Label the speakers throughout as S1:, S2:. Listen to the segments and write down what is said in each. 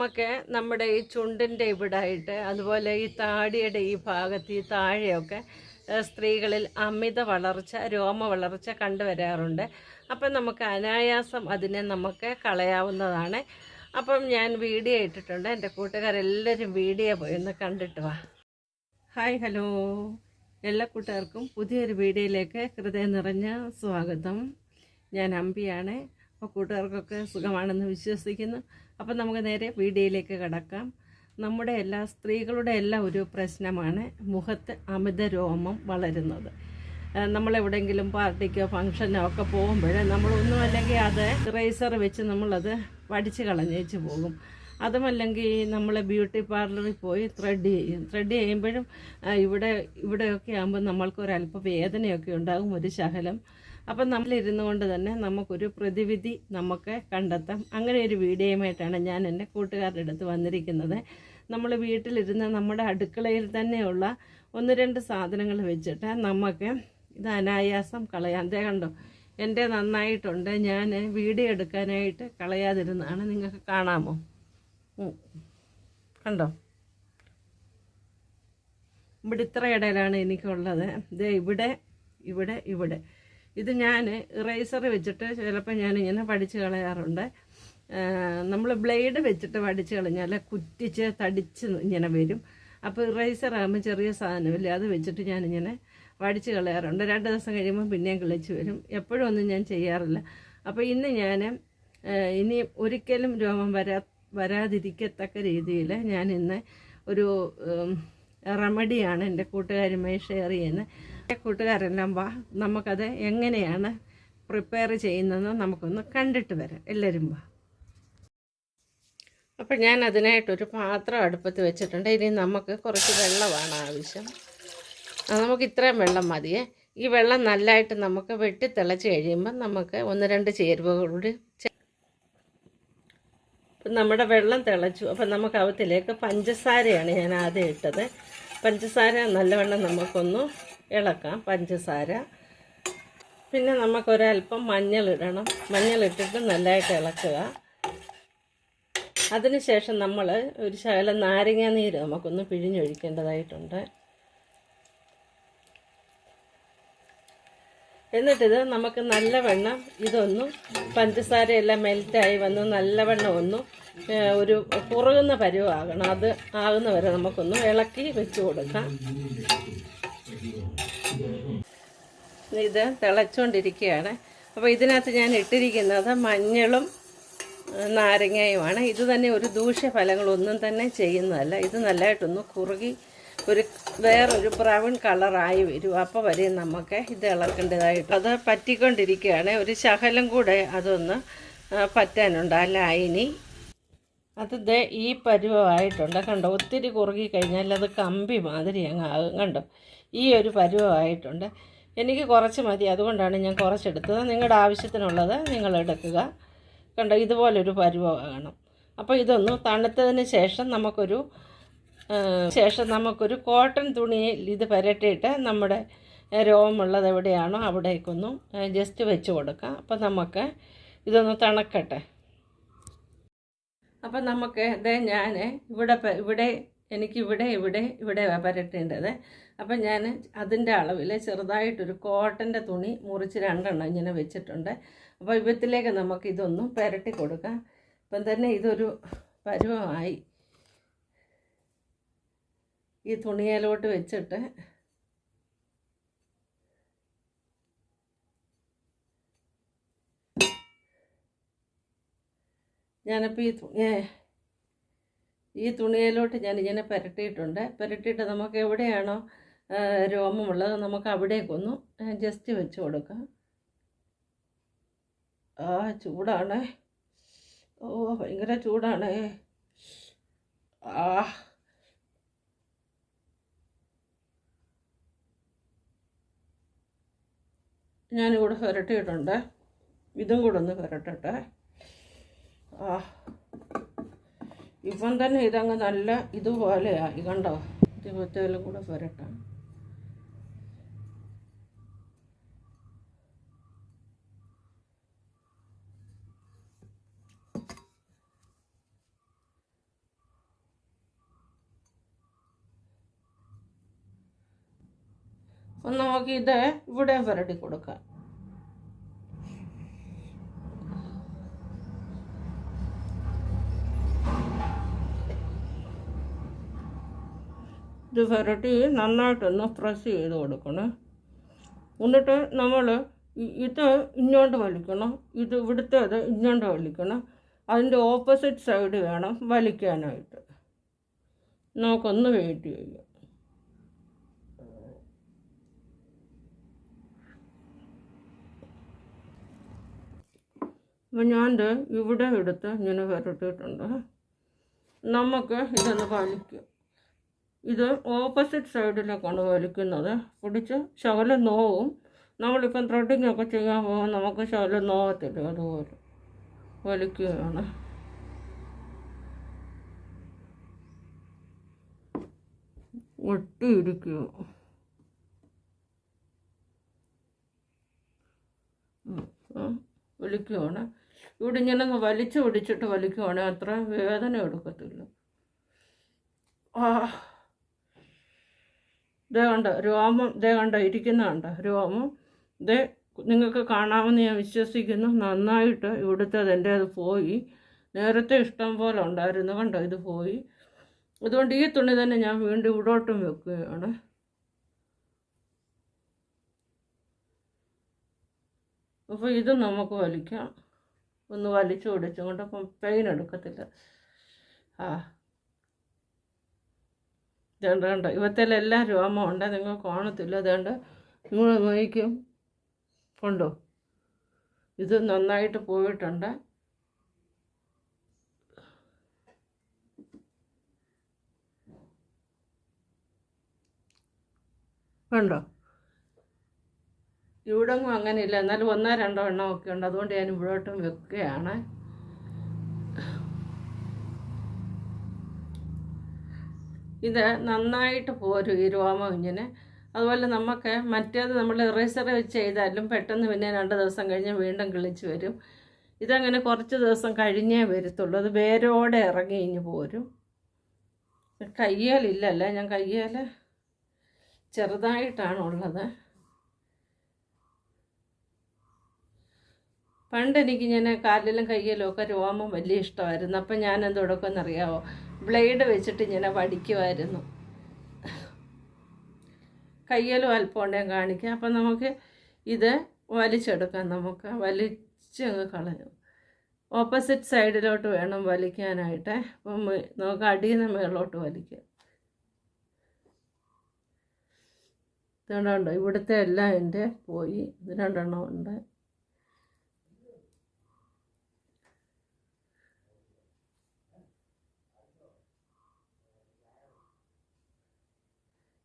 S1: നമുക്ക് നമ്മുടെ ഈ ചുണ്ടിൻ്റെ ഇവിടായിട്ട് അതുപോലെ ഈ താടിയുടെ ഈ ഭാഗത്ത് ഈ താഴെയൊക്കെ സ്ത്രീകളിൽ അമിത വളർച്ച രോമ വളർച്ച കണ്ടുവരാറുണ്ട്. അപ്പം നമുക്ക് അനായാസം അതിനെ നമുക്ക് കളയാവുന്നതാണ്. അപ്പം ഞാൻ വീഡിയോ ഇട്ടിട്ടുണ്ട്. എൻ്റെ കൂട്ടുകാരെല്ലാവരും വീഡിയോ പോയി ഒന്ന് കണ്ടിട്ട് വാ. ഹായ്, ഹലോ എല്ലാ കൂട്ടുകാർക്കും പുതിയൊരു വീഡിയോയിലേക്ക് ഹൃദയം നിറഞ്ഞ സ്വാഗതം. ഞാൻ അമ്പിയാണ്. അപ്പോൾ കൂട്ടുകാർക്കൊക്കെ സുഖമാണെന്ന് വിശ്വസിക്കുന്നു. അപ്പം നമുക്ക് നേരെ വീഡിയോയിലേക്ക് കടക്കാം. നമ്മുടെ സ്ത്രീകളുടെ ഒരു പ്രശ്നമാണ് മുഖത്ത് അമിത രോമം വളരുന്നത്. നമ്മളെവിടെയെങ്കിലും പാർട്ടിക്കോ ഫങ്ഷനോ ഒക്കെ പോകുമ്പോൾ നമ്മളൊന്നും അല്ലെങ്കിൽ അത് റേസർ വെച്ച് നമ്മളത് വടിച്ച് കളഞ്ഞേച്ച് പോകും. അതുമല്ലെങ്കിൽ നമ്മൾ ബ്യൂട്ടി പാർലറിൽ പോയി ത്രെഡ് ചെയ്യുമ്പോഴും ഇവിടെയൊക്കെ ആകുമ്പോൾ നമ്മൾക്കൊരല്പം വേദനയൊക്കെ ഉണ്ടാകും, ഒരു ശകലം. അപ്പം നമ്മളിരുന്നു കൊണ്ട് തന്നെ നമുക്കൊരു പ്രതിവിധി നമുക്ക് കണ്ടെത്താം. അങ്ങനെ ഒരു വീഡിയോയുമായിട്ടാണ് ഞാൻ എൻ്റെ കൂട്ടുകാരുടെ അടുത്ത് വന്നിരിക്കുന്നത്. നമ്മൾ വീട്ടിലിരുന്ന് നമ്മുടെ അടുക്കളയിൽ തന്നെയുള്ള 1-2 സാധനങ്ങൾ വെച്ചിട്ട് നമുക്ക് ഇത് അനായാസം കളയാം. അതേ കണ്ടോ, എൻ്റെ നന്നായിട്ടുണ്ട്. ഞാൻ വീഡിയോ എടുക്കാനായിട്ട് കളയാതിരുന്നതാണ്. നിങ്ങൾക്ക് കാണാമോ? കണ്ടോ, ഇവിടെ ഇത്ര ഇടയിലാണ് എനിക്കുള്ളത്. ഇത് ഇവിടെ ഇത് ഞാൻ ഇറേസർ വെച്ചിട്ട് ചിലപ്പോൾ ഞാനിങ്ങനെ വടിച്ച് കളയാറുണ്ട്. നമ്മൾ ബ്ലേഡ് വെച്ചിട്ട് വടിച്ച് കളഞ്ഞാൽ കുറ്റിച്ച് തടിച്ച് ഇങ്ങനെ വരും. അപ്പോൾ ഇറേസർ ആകുമ്പോൾ ചെറിയ സാധനമില്ല, അത് വെച്ചിട്ട് ഞാനിങ്ങനെ വടിച്ച് കളയാറുണ്ട്. 2 ദിവസം കഴിയുമ്പോൾ പിന്നെയും കിളിച്ച് വരും. എപ്പോഴും ഒന്നും ഞാൻ ചെയ്യാറില്ല. അപ്പോൾ ഇന്ന് ഞാൻ ഇനി ഒരിക്കലും രോമം വരാതിരിക്കത്തക്ക രീതിയിൽ ഞാൻ ഇന്ന് ഒരു റെമഡിയാണ് എൻ്റെ കൂട്ടുകാരുമായി ഷെയർ ചെയ്യുന്നത്. കൂട്ടുകാരെല്ലാം വാ, നമുക്കത് എങ്ങനെയാണ് പ്രിപ്പയർ ചെയ്യുന്നതെന്ന് നമുക്കൊന്ന് കണ്ടിട്ട് വരാം. എല്ലാവരും വാ. അപ്പം ഞാൻ അതിനായിട്ടൊരു പാത്രം അടുപ്പത്ത് വെച്ചിട്ടുണ്ട്. ഇനി നമുക്ക് കുറച്ച് വെള്ളമാണ് ആവശ്യം. നമുക്ക് ഇത്രയും വെള്ളം മതിയേ. ഈ വെള്ളം നല്ലതായിട്ട് നമുക്ക് വെട്ടി തിളച്ച് കഴിയുമ്പോൾ നമുക്ക് 1-2 ചേരുവകളോട് നമ്മുടെ വെള്ളം തിളച്ചു. അപ്പം നമുക്ക് അവത്തിലേക്ക് പഞ്ചസാരയാണ് ഞാൻ ആദ്യം ഇട്ടത്. പഞ്ചസാര നല്ലവണ്ണം നമുക്കൊന്ന് ഇളക്കാം. പഞ്ചസാര, പിന്നെ നമുക്കൊരല്പം മഞ്ഞളിടണം. മഞ്ഞളിട്ടിട്ട് നല്ലതായിട്ട് ഇളക്കുക. അതിനുശേഷം നമ്മൾ ഒരു ശകലം നാരങ്ങ നീര് നമുക്കൊന്ന് പിഴിഞ്ഞൊഴിക്കേണ്ടതായിട്ടുണ്ട്. എന്നിട്ടിത് നമുക്ക് നല്ലവണ്ണം ഇതൊന്നും പഞ്ചസാരയെല്ലാം മെൽറ്റായി വന്ന് നല്ലവണ്ണം ഒന്നും ഒരു കുറുകുന്ന പരുവാകണം. അത് ആകുന്ന വരെ നമുക്കൊന്ന് ഇളക്കി വെച്ച് കൊടുക്കാം. ഇത് തിളച്ചുകൊണ്ടിരിക്കുകയാണ്. അപ്പോൾ ഇതിനകത്ത് ഞാൻ ഇട്ടിരിക്കുന്നത് മഞ്ഞളും നാരങ്ങയുമാണ്. ഇത് തന്നെ ഒരു ദൂഷ്യഫലങ്ങളൊന്നും തന്നെ ചെയ്യുന്നതല്ല. ഇത് നല്ലതായിട്ടൊന്ന് കുറുകി വേറൊരു ബ്രൗൺ കളറായി വരും. അപ്പോൾ വരെ നമുക്ക് ഇത് ഇളക്കേണ്ടതായിട്ട് അത് പറ്റിക്കൊണ്ടിരിക്കുകയാണ്. ഒരു ശകലം കൂടെ അതൊന്ന് പറ്റാനുണ്ട്. ആ ലൈനി അത് ഈ പരുവമായിട്ടുണ്ട്. കണ്ടോ, ഒത്തിരി കുറുകി കഴിഞ്ഞാൽ അത് കമ്പി മാതിരി അങ്ങ് ആകും. കണ്ടോ, ഈ ഒരു പരുവമായിട്ടുണ്ട്. എനിക്ക് കുറച്ച് മതി, അതുകൊണ്ടാണ് ഞാൻ കുറച്ചെടുത്തത്. നിങ്ങളുടെ ആവശ്യത്തിനുള്ളത് നിങ്ങൾ എടുക്കുക. കണ്ടോ, ഇതുപോലൊരു പരുവമാകണം. അപ്പോൾ ഇതൊന്ന് തണുത്തതിന് ശേഷം നമുക്കൊരു കോട്ടൺ തുണിയിൽ ഇത് പുരട്ടിയിട്ട് നമ്മുടെ രോമമുള്ളത് എവിടെയാണോ അവിടേക്കൊന്നും ജസ്റ്റ് വെച്ച് കൊടുക്കാം. അപ്പം നമുക്ക് ഇതൊന്ന് തണുക്കട്ടെ. അപ്പം നമുക്ക് ഞാൻ ഇവിടെ പുരട്ടേണ്ടത്. അപ്പം ഞാൻ അതിൻ്റെ അളവിൽ ചെറുതായിട്ടൊരു കോട്ടൻ്റെ തുണി മുറിച്ച് 2 എണ്ണം ഇങ്ങനെ വെച്ചിട്ടുണ്ട്. അപ്പോൾ ഇവത്തിലേക്ക് നമുക്കിതൊന്നും പുരട്ടി കൊടുക്കാം. ഇപ്പം തന്നെ ഇതൊരു പരുവമായി. ഈ തുണിയിലോട്ട് വെച്ചിട്ട് ഞാനിപ്പോൾ ഈ തുണിയിലോട്ട് ഞാനിങ്ങനെ പുരട്ടിയിട്ട് നമുക്ക് എവിടെയാണോ രോമമുള്ളത് നമുക്ക് അവിടേക്കൊന്ന് ജസ്റ്റ് വെച്ച് കൊടുക്കാം. ചൂടാണ്. ഭയങ്കര ചൂടാണ്. ഞാനിവിടെ പുരട്ടിയിട്ടുണ്ട്. ഇതും കൂടെ ഒന്ന് പുരട്ടട്ടെ. ഇപ്പം തന്നെ ഇതങ്ങ് നല്ല ഇതുപോലെയായി. കണ്ടോ, ഇതുപോലത്തേലും കൂടെ പുരട്ടാം. അപ്പം നമുക്ക് ഇത് ഇവിടെ പുരട്ടി കൊടുക്കാം. ഇത് പുരട്ടി നന്നായിട്ടൊന്ന് പ്രസ് ചെയ്ത് കൊടുക്കണം. എന്നിട്ട് നമ്മൾ ഇത് ഇങ്ങോട്ട് വലിക്കണം, ഇത് ഇവിടുത്തേത് ഇങ്ങോട്ട് വലിക്കണം. അതിൻ്റെ ഓപ്പോസിറ്റ് സൈഡ് വേണം വലിക്കാനായിട്ട്. നമുക്കൊന്ന് വെയിറ്റ് ചെയ്യാം. അപ്പം ഞാൻ ഇവിടെ എടുത്ത് ഇങ്ങനെ പുരട്ടിയിട്ടുണ്ട്. നമുക്ക് ഇതൊന്ന് വലിക്കാം. ഇത് ഓപ്പോസിറ്റ് സൈഡിലേക്കാണ് വലിക്കുന്നത്. പിടിച്ച് ശകലം നോവും. നമ്മളിപ്പം ത്രെഡിങ്ങൊക്കെ ചെയ്യാൻ പോകുമ്പോൾ നമുക്ക് ശകലം നോവത്തില്ല, അതുപോലെ വലിക്കുകയാണ്. ഒട്ടിയിരിക്കുക. വലിക്കുകയാണ്. ഇവിടെ ഇങ്ങനെ വലിച്ചു പിടിച്ചിട്ട് വലിക്കുകയാണെങ്കിൽ അത്ര വേദന എടുക്കത്തില്ല. ഇതേ കണ്ട രോമം, ഇതേ കണ്ട ഇരിക്കുന്ന കണ്ട രോമം, ഇതേ നിങ്ങൾക്ക് കാണാമെന്ന് ഞാൻ വിശ്വസിക്കുന്നു. നന്നായിട്ട് ഇവിടുത്തെ അതിൻ്റെ അത് പോയി. നേരത്തെ ഇഷ്ടം പോലെ ഉണ്ടായിരുന്നു, കണ്ടോ, ഇത് പോയി. അതുകൊണ്ട് ഈ തുണി തന്നെ ഞാൻ വീണ്ടും ഇവിടോട്ടും വെക്കുകയാണ്. അപ്പോൾ ഇത് നമുക്ക് വലിക്കാം. ഒന്ന് വലിച്ചു പിടിച്ചും കൊണ്ട് അപ്പം പെയിൻ എടുക്കത്തില്ല. ഇതേണ്ട കണ്ടോ, ഇവത്തേലെല്ലാം രോമമുണ്ട്, നിങ്ങൾ കാണത്തില്ല. അതേണ്ട നിങ്ങൾ നോക്കും, കൊണ്ടോ, ഇത് നന്നായിട്ട് പോയിട്ടുണ്ട്. കണ്ടോ, ഇവിടെങ്ങും അങ്ങനെയില്ല, എന്നാലും 1-2 എണ്ണമൊക്കെ ഉണ്ട്. അതുകൊണ്ട് ഞാൻ ഇവിടോട്ടും വെക്കുകയാണ്. ഇത് നന്നായിട്ട് പോരും ഈ രോമം ഇങ്ങനെ. അതുപോലെ നമുക്ക് മറ്റേത് നമ്മൾ ഇറേസർ വെച്ച് ചെയ്താലും പെട്ടെന്ന് പിന്നെ 2 ദിവസം കഴിഞ്ഞ് വീണ്ടും കിളിച്ച് വരും. ഇതങ്ങനെ കുറച്ച് ദിവസം കഴിഞ്ഞേ വരത്തുള്ളൂ. അത് വേരോടെ ഇറങ്ങി ഇഞ്ഞ് പോരും. കയ്യാലില്ലല്ല, ഞാൻ കയ്യാൽ ചെറുതായിട്ടാണ് ഉള്ളത്. പണ്ട് എനിക്ക് ഇങ്ങനെ കാലിലും കയ്യിലും ഒക്കെ രോമം വലിയ ഇഷ്ടമായിരുന്നു. അപ്പം ഞാൻ എന്ത് കൊടുക്കുമെന്നറിയാമോ, ബ്ലേഡ് വെച്ചിട്ട് ഇങ്ങനെ വടിക്കുമായിരുന്നു. കയ്യിലും അല്പം ഉണ്ടെങ്കിൽ കാണിക്കാം. അപ്പം നമുക്ക് ഇത് വലിച്ചെടുക്കാം. നമുക്ക് വലിച്ചങ്ങ് കളയും. ഓപ്പോസിറ്റ് സൈഡിലോട്ട് വേണം വലിക്കാനായിട്ട്. അപ്പം നമുക്ക് അടിയിൽ നിന്ന് മേളോട്ട് വലിക്കാം. ഇതുകൊണ്ടോ ഇവിടുത്തെ എല്ലാം എൻ്റെ പോയി. ഇത് 2 എണ്ണം ഉണ്ട്.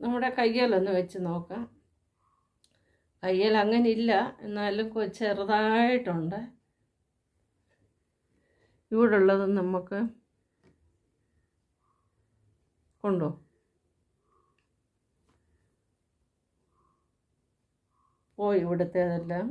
S1: നമ്മുടെ കയ്യിലൊന്ന് വെച്ച് നോക്കാം. കയ്യിൽ അങ്ങനെ ഇല്ല, എന്നാലും ചെറുതായിട്ടുണ്ട്. ഇവിടെ ഉള്ളത് നമുക്ക് കൊണ്ടോ പോയി. ഇവിടുത്തേതെല്ലാം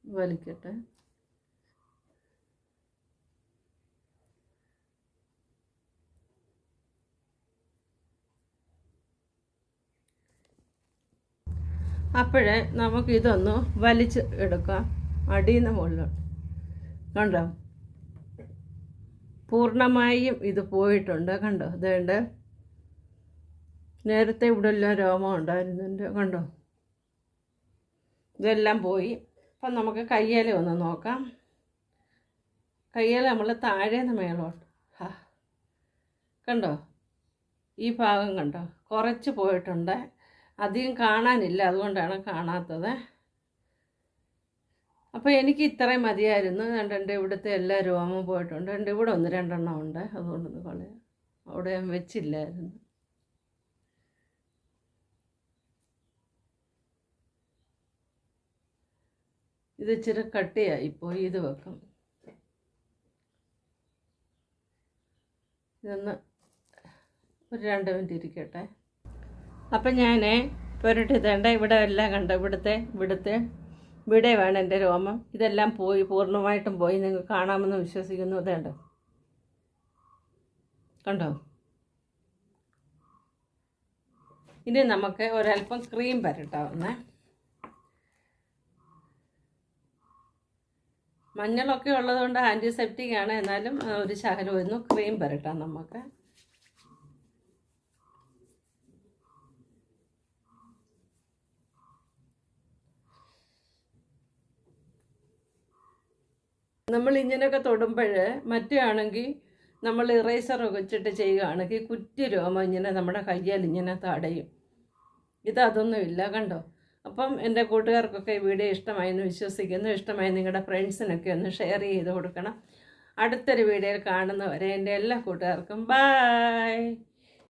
S1: വലിക്കട്ടെ. അപ്പോഴേ നമുക്കിതൊന്ന് വലിച്ച് എടുക്കാം. അടിയിൽ നിന്ന് മുകളിലോട്ട് കണ്ടോ, പൂർണ്ണമായും ഇത് പോയിട്ടുണ്ട്. കണ്ടോ, ഇതേണ്ട നേരത്തെ ഇവിടെ എല്ലാം രോമം ഉണ്ടായിരുന്നുണ്ട്. കണ്ടോ, ഇതെല്ലാം പോയി. അപ്പം നമുക്ക് കയ്യേല ഒന്ന് നോക്കാം. കയ്യേല നമ്മൾ താഴേന്ന് മേലോട്ട് കണ്ടോ, ഈ ഭാഗം കണ്ടോ കുറച്ച് പോയിട്ടുണ്ട്. അധികം കാണാനില്ല, അതുകൊണ്ടാണ് കാണാത്തത്. അപ്പോൾ എനിക്ക് ഇത്രയും മതിയായിരുന്നു. എൻ്റെ ഇവിടുത്തെ എല്ലാ രോമവും പോയിട്ടുണ്ട്. എൻ്റെ ഇവിടെ 1-2 എണ്ണം ഉണ്ട്, അതുകൊണ്ടൊന്ന് കളയാം. അവിടെ ഞാൻ വെച്ചില്ലായിരുന്നു. ഇത് ഇച്ചിരി കട്ടിയായിപ്പോയി. ഇത് വെക്കാം. ഇതൊന്ന് ഒരു 2 മിനിറ്റ് ഇരിക്കട്ടെ. അപ്പം ഞാൻ പുരട്ടി തേണ്ട ഇവിടെ എല്ലാം കണ്ടോ, ഇവിടെ വേണം എൻ്റെ രോമം. ഇതെല്ലാം പോയി, പൂർണ്ണമായിട്ടും പോയി. നിങ്ങൾക്ക് കാണാമെന്ന് വിശ്വസിക്കുന്നു. ഇതേണ്ട കണ്ടോ, ഇനി നമുക്ക് ഒരല്പം ക്രീം പുരട്ടാവുന്നേ. മഞ്ഞളൊക്കെ ഉള്ളതുകൊണ്ട് ആൻറ്റിസെപ്റ്റിക് ആണ്, എന്നാലും ഒരു ശകലം ഒന്ന് ക്രീം പുരട്ടാം നമുക്ക്. നമ്മൾ ഇങ്ങനെയൊക്കെ തൊടുമ്പോൾ മറ്റേ ആണെങ്കിൽ നമ്മൾ ഇറേസറൊക്കെ വെച്ചിട്ട് ചെയ്യുകയാണെങ്കിൽ കുറ്റി രോമം ഇങ്ങനെ നമ്മുടെ കയ്യാൽ ഇങ്ങനെ തടയും. ഇതൊന്നുമില്ല, കണ്ടോ. അപ്പം എൻ്റെ കൂട്ടുകാർക്കൊക്കെ ഈ വീഡിയോ ഇഷ്ടമായി എന്ന് വിശ്വസിക്കുന്നു. ഇഷ്ടമായി നിങ്ങളുടെ ഫ്രണ്ട്സിനൊക്കെ ഒന്ന് ഷെയർ ചെയ്ത് കൊടുക്കണം. അടുത്തൊരു വീഡിയോയിൽ കാണുന്നവരെ എൻ്റെ എല്ലാ കൂട്ടുകാർക്കും ബൈ.